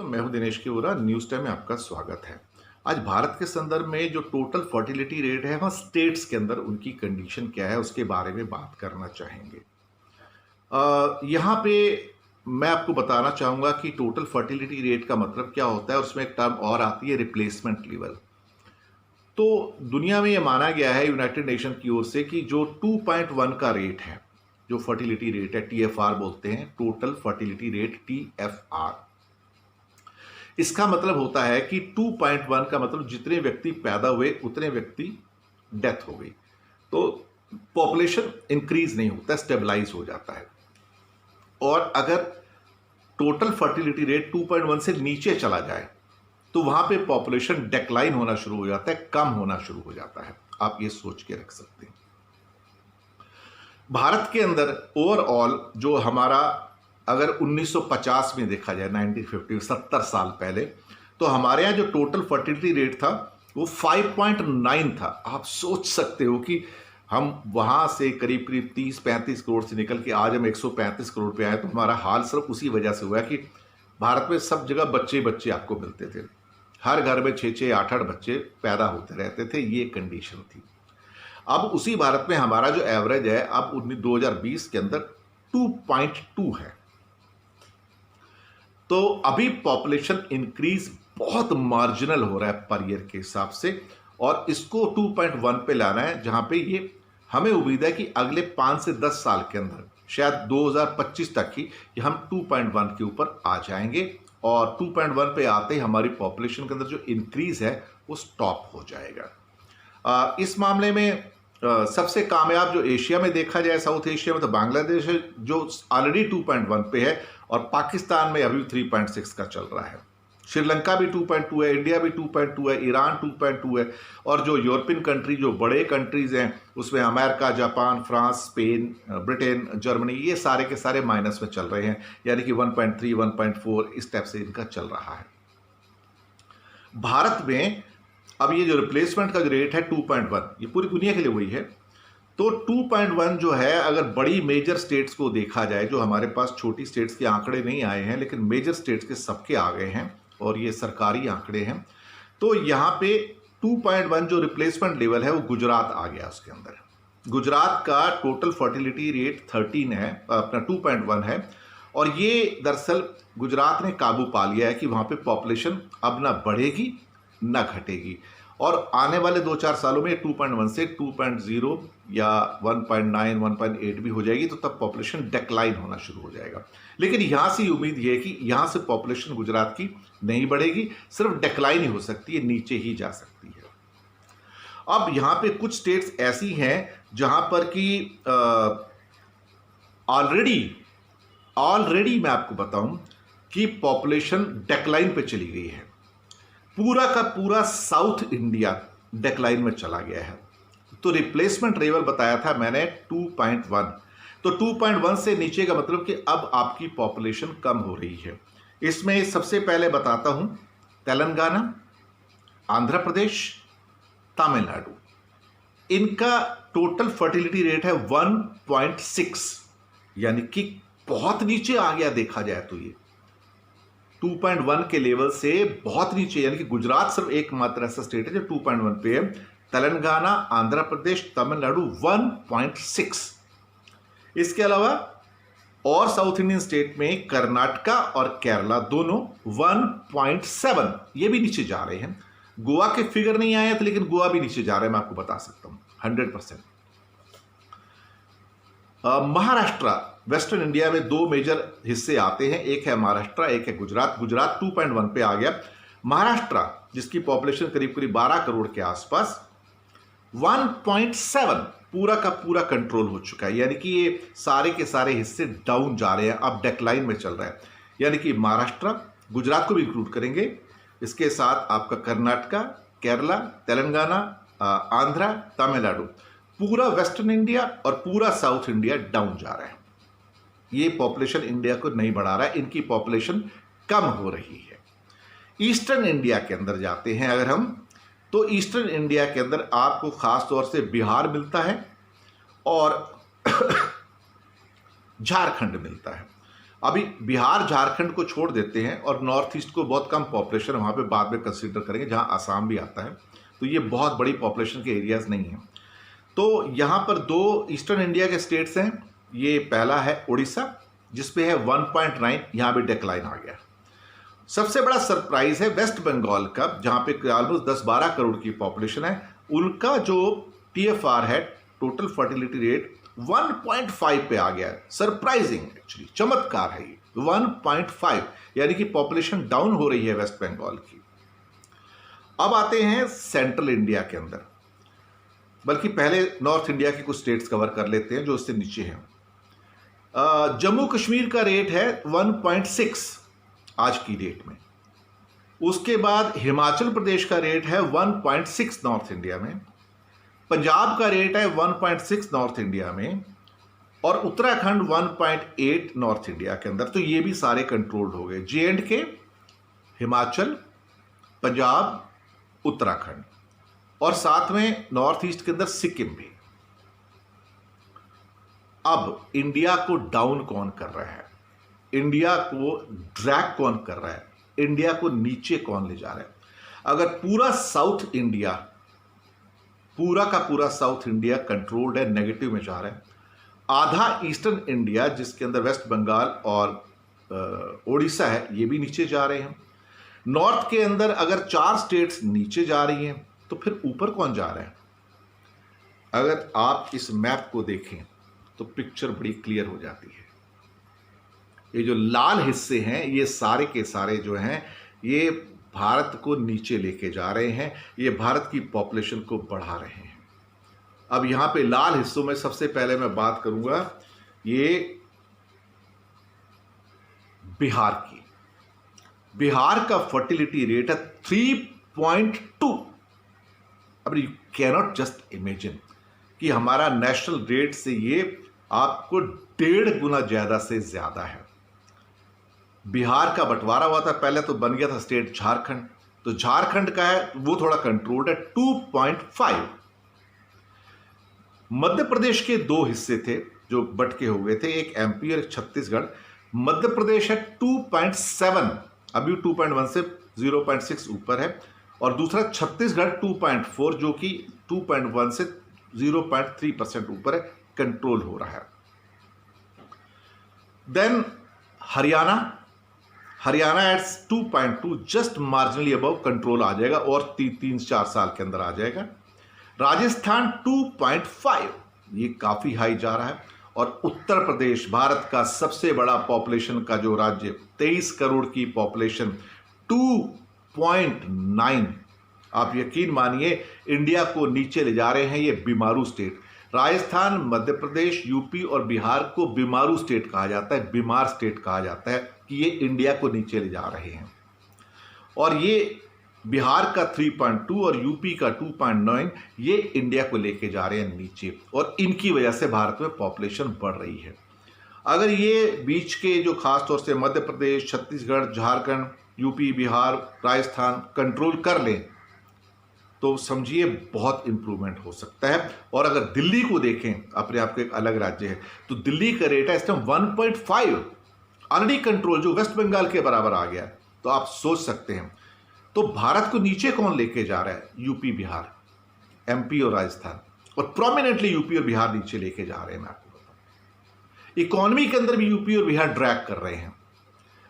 तो मैं हूं दिनेश के वोरा। न्यूज़ टाइम में आपका स्वागत है। आज भारत के संदर्भ में जो टोटल फर्टिलिटी रेट है वहाँ स्टेट्स के अंदर उनकी कंडीशन क्या है उसके बारे में बात करना चाहेंगे। यहाँ पे मैं आपको बताना चाहूँगा कि टोटल फर्टिलिटी रेट का मतलब क्या होता है। उसमें एक टर्म और आती है, रिप्लेसमेंट लेवल। तो दुनिया में ये माना गया है यूनाइटेड नेशन की ओर से कि जो 2.1 का रेट है, जो फर्टिलिटी रेट है, TFR बोलते हैं, टोटल फर्टिलिटी रेट, TFR, इसका मतलब होता है कि 2.1 का मतलब जितने व्यक्ति पैदा हुए उतने व्यक्ति डेथ हो गई। तो पॉपुलेशन इंक्रीज नहीं होता, स्टेबलाइज हो जाता है। और अगर टोटल फर्टिलिटी रेट 2.1 से नीचे चला जाए तो वहां पे पॉपुलेशन डेक्लाइन होना शुरू हो जाता है, कम होना शुरू हो जाता है। आप ये सोच के रख सकते हैं। भारत के अंदर ओवरऑल जो हमारा, अगर 1950 में देखा जाए, 1950, 70 साल पहले, तो हमारे यहाँ जो टोटल फर्टिलिटी रेट था वो 5.9 था। आप सोच सकते हो कि हम वहाँ से करीब करीब 30-35 करोड़ से निकल के आज हम 135 करोड़ पे आए। तो हमारा हाल सिर्फ उसी वजह से हुआ है कि भारत में सब जगह बच्चे बच्चे आपको मिलते थे। हर घर में 6-6, 8-8 बच्चे पैदा होते रहते थे, ये कंडीशन थी। अब उसी भारत में हमारा जो एवरेज है अब 2020 के अंदर 2.2 है। तो अभी पॉपुलेशन इंक्रीज बहुत मार्जिनल हो रहा है पर ईयर के हिसाब से, और इसको 2.1 पे लाना है, जहां पे ये हमें उम्मीद है कि अगले 5 से 10 साल के अंदर, शायद 2025 तक ही, हम 2.1 के ऊपर आ जाएंगे। और 2.1 पे आते ही हमारी पॉपुलेशन के अंदर जो इंक्रीज है वो स्टॉप हो जाएगा। इस मामले में सबसे कामयाब जो एशिया में देखा जाए, साउथ एशिया में, तो बांग्लादेश है, जो ऑलरेडी 2.1 पे है, और पाकिस्तान में अभी 3.6 का चल रहा है। श्रीलंका भी 2.2 है, इंडिया भी 2.2 है, ईरान 2.2 है, और जो यूरोपियन कंट्री, जो बड़े कंट्रीज हैं, उसमें America, Japan, France, Spain, Britain, Germany, ये सारे के सारे माइनस में चल रहे हैं, यानी कि 1.3, 1.4 इस टाइप से इनका चल रहा है। भारत में अब ये जो रिप्लेसमेंट का जो रेट है 2.1, ये पूरी दुनिया के लिए वही है। तो 2.1 जो है, अगर बड़ी मेजर स्टेट्स को देखा जाए, जो हमारे पास छोटी स्टेट्स के आंकड़े नहीं आए हैं लेकिन मेजर स्टेट्स के सबके आ गए हैं और ये सरकारी आंकड़े हैं, तो यहाँ पे 2.1 जो रिप्लेसमेंट लेवल है वो गुजरात आ गया उसके अंदर। गुजरात का टोटल फर्टिलिटी रेट 13 है, अपना 2.1 है, और ये दरअसल गुजरात ने काबू पा लिया है कि वहाँ पे पॉपुलेशन अब ना बढ़ेगी ना घटेगी, और आने वाले 2-4 सालों में 2.1 से 2.0 या 1.9, 1.8 भी हो जाएगी, तो तब पॉपुलेशन डेक्लाइन होना शुरू हो जाएगा। लेकिन यहाँ से उम्मीद ये है कि यहाँ से पॉपुलेशन गुजरात की नहीं बढ़ेगी, सिर्फ डेक्लाइन ही हो सकती है, नीचे ही जा सकती है। अब यहाँ पे कुछ स्टेट्स ऐसी हैं जहाँ पर कि ऑलरेडी मैं आपको बताऊं कि पॉपुलेशन डेक्लाइन पे चली गई है। पूरा का पूरा साउथ इंडिया डेक्लाइन में चला गया है। तो रिप्लेसमेंट लेवल बताया था मैंने 2.1, तो 2.1 से नीचे का मतलब कि अब आपकी पॉपुलेशन कम हो रही है। इसमें सबसे पहले बताता हूं, तेलंगाना, आंध्र प्रदेश, तमिलनाडु, इनका टोटल फर्टिलिटी रेट है 1.6, यानी कि बहुत नीचे आ गया देखा जाए तो। ये 2.1 के लेवल से बहुत नीचे, यानी कि गुजरात सिर्फ एकमात्र ऐसा स्टेट है जो 2.1 पे है। तेलंगाना, आंध्र प्रदेश, तमिलनाडु 1.6। इसके अलावा और साउथ इंडियन स्टेट में कर्नाटका और केरला दोनों 1.7, ये भी नीचे जा रहे हैं। गोवा के फिगर नहीं आए थे, लेकिन गोवा भी नीचे जा रहे हैं, मैं आपको बता सकता हूं 100%। महाराष्ट्र, वेस्टर्न इंडिया में 2 मेजर हिस्से आते हैं, एक है महाराष्ट्र, एक है गुजरात। गुजरात 2.1 पे आ गया। महाराष्ट्र, जिसकी पॉपुलेशन करीब करीब 12 करोड़ के आसपास, 1.7 पूरा का पूरा कंट्रोल हो चुका है, यानी कि ये सारे के सारे हिस्से डाउन जा रहे हैं, अब डेक्लाइन में चल रहा है। यानी कि महाराष्ट्र, गुजरात को भी इंक्लूड करेंगे, इसके साथ आपका कर्नाटका, केरला, तेलंगाना, आंध्रा, तमिलनाडु, पूरा वेस्टर्न इंडिया और पूरा साउथ इंडिया डाउन जा रहा है। ये पॉपुलेशन इंडिया को नहीं बढ़ा रहा है, इनकी पॉपुलेशन कम हो रही है। ईस्टर्न इंडिया के अंदर जाते हैं अगर हम, तो ईस्टर्न इंडिया के अंदर आपको खास तौर से बिहार मिलता है और झारखंड मिलता है। अभी बिहार झारखंड को छोड़ देते हैं और नॉर्थ ईस्ट को बहुत कम पॉपुलेशन वहाँ पे बाद में कंसीडर करेंगे, जहाँ आसाम भी आता है, तो ये बहुत बड़ी पॉपुलेशन के एरियाज नहीं हैं। तो यहाँ पर दो ईस्टर्न इंडिया के स्टेट्स हैं। ये पहला है उड़ीसा जिसपे है 1.9, यहाँ भी डिक्लाइन आ गया। सबसे बड़ा सरप्राइज है वेस्ट बंगाल का, जहाँ पे ऑलमोस्ट 10-12 करोड़ की पॉपुलेशन है। उनका जो TFR है, टोटल फर्टिलिटी रेट, 1.5 पे आ गया है। सरप्राइजिंग, एक्चुअली चमत्कार है ये, 1.5, यानी कि पॉपुलेशन डाउन हो रही है वेस्ट बंगाल की। अब आते हैं सेंट्रल इंडिया के अंदर, बल्कि पहले नॉर्थ इंडिया के कुछ स्टेट्स कवर कर लेते हैं जो उससे नीचे हैं। जम्मू कश्मीर का रेट है 1.6 आज की डेट में। उसके बाद हिमाचल प्रदेश का रेट है 1.6 नॉर्थ इंडिया में, पंजाब का रेट है 1.6 नॉर्थ इंडिया में, और उत्तराखंड 1.8 नॉर्थ इंडिया के अंदर। तो ये भी सारे कंट्रोल्ड हो गए, J&K, हिमाचल, पंजाब, उत्तराखंड, और साथ में नॉर्थ ईस्ट के अंदर सिक्किम भी। अब इंडिया को डाउन कौन कर रहा है, इंडिया को ड्रैग कौन कर रहा है, इंडिया को नीचे कौन ले जा रहा है? अगर पूरा साउथ इंडिया, पूरा का पूरा साउथ इंडिया कंट्रोल्ड है, नेगेटिव में जा रहा है, आधा ईस्टर्न इंडिया जिसके अंदर वेस्ट बंगाल और उड़ीसा है, ये भी नीचे जा रहे हैं। नॉर्थ के अंदर अगर 4 स्टेट्स नीचे जा रही हैं, तो फिर ऊपर कौन जा रहा है? अगर आप इस मैप को देखें तो पिक्चर बड़ी क्लियर हो जाती है। ये जो लाल हिस्से हैं, ये सारे के सारे जो हैं, ये भारत को नीचे लेके जा रहे हैं, ये भारत की पॉपुलेशन को बढ़ा रहे हैं। अब यहां पे लाल हिस्सों में सबसे पहले मैं बात करूंगा ये बिहार की। बिहार का फर्टिलिटी रेट है 3.2। अब यू कैनॉट जस्ट इमेजिन कि हमारा नेशनल रेट से ये आपको 1.5 गुना ज्यादा से ज्यादा है। बिहार का बंटवारा हुआ था पहले, तो बन गया था स्टेट झारखंड, तो झारखंड का है वो थोड़ा कंट्रोल्ड है, 2.5। मध्य प्रदेश के 2 हिस्से थे जो बट के हो गए थे, एक MP और एक छत्तीसगढ़। मध्य प्रदेश है 2.7, अभी 2.1 से 0.6 ऊपर है, और दूसरा छत्तीसगढ़ 2.4 जो कि 2.1 से 0.3% ऊपर है, कंट्रोल हो रहा है। Then Haryana at 2.2, just marginally above, control आ जाएगा और 3-4 साल के अंदर आ जाएगा। राजस्थान 2.5, ये काफी हाई जा रहा है। और उत्तर प्रदेश, भारत का सबसे बड़ा पॉपुलेशन का जो राज्य, 23 करोड़ की पॉपुलेशन, 2.9। आप यकीन मानिए इंडिया को नीचे ले जा रहे हैं ये बीमारू स्टेट। राजस्थान, मध्य प्रदेश, यूपी और बिहार को बीमारू स्टेट कहा जाता है, बीमार स्टेट कहा जाता है कि ये इंडिया को नीचे ले जा रहे हैं। और ये बिहार का 3.2 और यूपी का 2.9, ये इंडिया को लेके जा रहे हैं नीचे, और इनकी वजह से भारत में पॉपुलेशन बढ़ रही है। अगर ये बीच के जो खास तौर से मध्य प्रदेश, छत्तीसगढ़, झारखंड, यूपी, बिहार, राजस्थान कंट्रोल कर लें, तो समझिए बहुत इंप्रूवमेंट हो सकता है। और अगर दिल्ली को देखें, अपने आप को एक अलग राज्य है, तो दिल्ली का रेट है इस टाइम 1.5, ऑलरेडी कंट्रोल, जो वेस्ट बंगाल के बराबर आ गया। तो आप सोच सकते हैं, तो भारत को नीचे कौन लेके जा रहा है? यूपी, बिहार, MP और राजस्थान, और प्रोमिनेंटली यूपी और बिहार नीचे लेके जा रहे हैं। मैं आपको बताऊं, इकोनॉमी के अंदर भी यूपी और बिहार ड्रैग कर रहे हैं।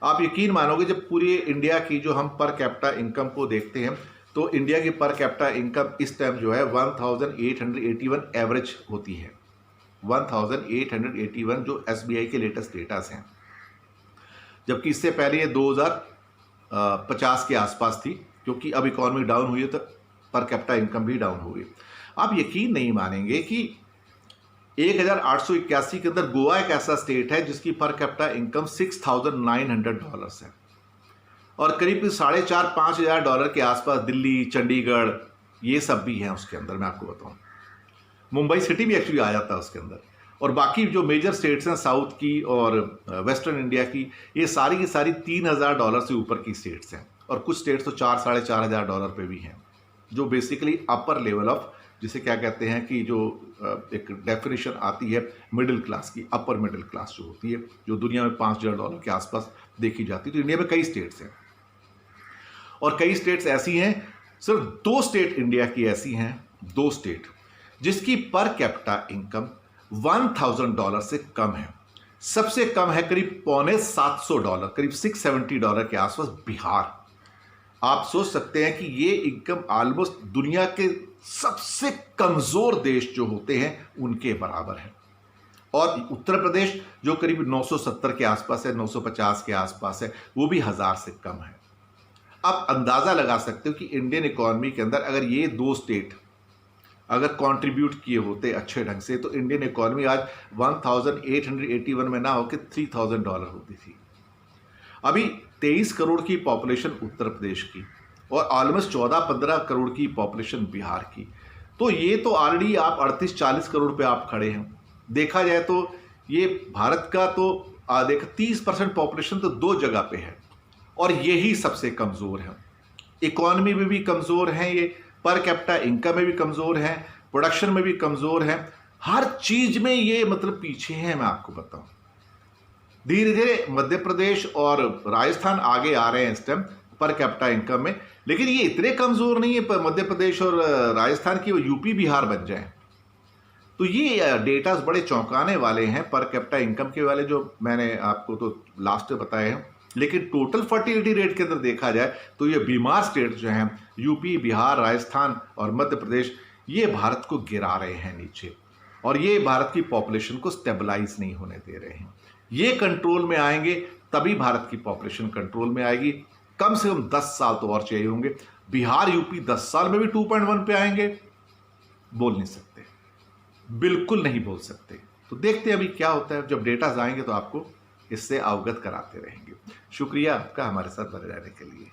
आप यकीन मानोगे, जब पूरी इंडिया की जो हम पर कैपिटा इनकम को देखते हैं, तो इंडिया की पर कैपिटा इनकम इस टाइम जो है 1881 एवरेज होती है, 1881 जो SBI के लेटेस्ट डेटास हैं, जबकि इससे पहले ये 2050 के आसपास थी, क्योंकि अब इकोनॉमी डाउन हुई है तो पर कैपिटा इनकम भी डाउन हो गई। आप यकीन नहीं मानेंगे कि 1881 के अंदर गोवा एक ऐसा स्टेट है जिसकी पर कैपिटा इनकम $6,900 है, और करीब $4,500-5 हज़ार डॉलर के आसपास दिल्ली, चंडीगढ़, ये सब भी हैं उसके अंदर। मैं आपको बताऊं, मुंबई सिटी भी एक्चुअली आ जाता है उसके अंदर, और बाकी जो मेजर स्टेट्स हैं साउथ की और वेस्टर्न इंडिया की, ये सारी की सारी $3,000 से ऊपर की स्टेट्स हैं, और कुछ स्टेट्स तो $4,000-4,500 पे भी हैं, जो बेसिकली अपर लेवल ऑफ जिसे क्या कहते हैं कि जो एक डेफिनेशन आती है मिडिल क्लास की, अपर मिडिल क्लास जो होती है, जो दुनिया में $5,000 के आसपास देखी जाती है। तो इंडिया में कई स्टेट्स हैं और कई स्टेट्स ऐसी हैं, सिर्फ 2 स्टेट इंडिया की ऐसी हैं, 2 स्टेट जिसकी पर कैपिटा इनकम $1,000 से कम है। सबसे कम है करीब $650, करीब $670 के आसपास बिहार। आप सोच सकते हैं कि ये इनकम ऑलमोस्ट दुनिया के सबसे कमजोर देश जो होते हैं उनके बराबर है। और उत्तर प्रदेश जो करीब 970 के आसपास है, 950 के आसपास है, वो भी 1000 से कम है। आप अंदाजा लगा सकते हो कि इंडियन इकोनॉमी के अंदर अगर ये 2 स्टेट अगर कंट्रीब्यूट किए होते अच्छे ढंग से, तो इंडियन इकोनॉमी आज 1881 में ना होकर $3,000 होती थी। अभी 23 करोड़ की पॉपुलेशन उत्तर प्रदेश की और ऑलमोस्ट 14-15 करोड़ की पॉपुलेशन बिहार की, तो ये तो ऑलरेडी आप 38-40 करोड़ पे आप खड़े हैं। देखा जाए तो ये भारत का तो देख 30% पॉपुलेशन तो 2 जगह पे है और यही सबसे कमज़ोर है। इकोनॉमी में भी कमज़ोर हैं ये, पर कैपिटा इनकम में भी कमज़ोर हैं, प्रोडक्शन में भी कमज़ोर हैं, हर चीज़ में ये मतलब पीछे हैं। मैं आपको बताऊं, धीरे धीरे मध्य प्रदेश और राजस्थान आगे आ रहे हैं इस टाइम पर कैपिटा इनकम में, लेकिन ये इतने कमज़ोर नहीं है मध्य प्रदेश और राजस्थान की वो यूपी बिहार बन जाए। तो ये डेटा बड़े चौंकाने वाले हैं पर कैपिटा इनकम के वाले, जो मैंने आपको तो लास्ट में बताए हैं। लेकिन टोटल फर्टिलिटी रेट के अंदर देखा जाए तो ये बीमार स्टेट जो हैं यूपी, बिहार, राजस्थान और मध्य प्रदेश, ये भारत को गिरा रहे हैं नीचे और ये भारत की पॉपुलेशन को स्टेबलाइज नहीं होने दे रहे हैं। ये कंट्रोल में आएंगे तभी भारत की पॉपुलेशन कंट्रोल में आएगी। कम से कम 10 साल तो और चाहिए होंगे। बिहार, यूपी 10 साल में भी 2.1 पे आएंगे? बोल नहीं सकते, बिल्कुल नहीं बोल सकते। तो देखते हैं अभी क्या होता है। जब डेटा आएंगे तो आपको इससे अवगत कराते रहेंगे। शुक्रिया आपका हमारे साथ बने रहने के लिए।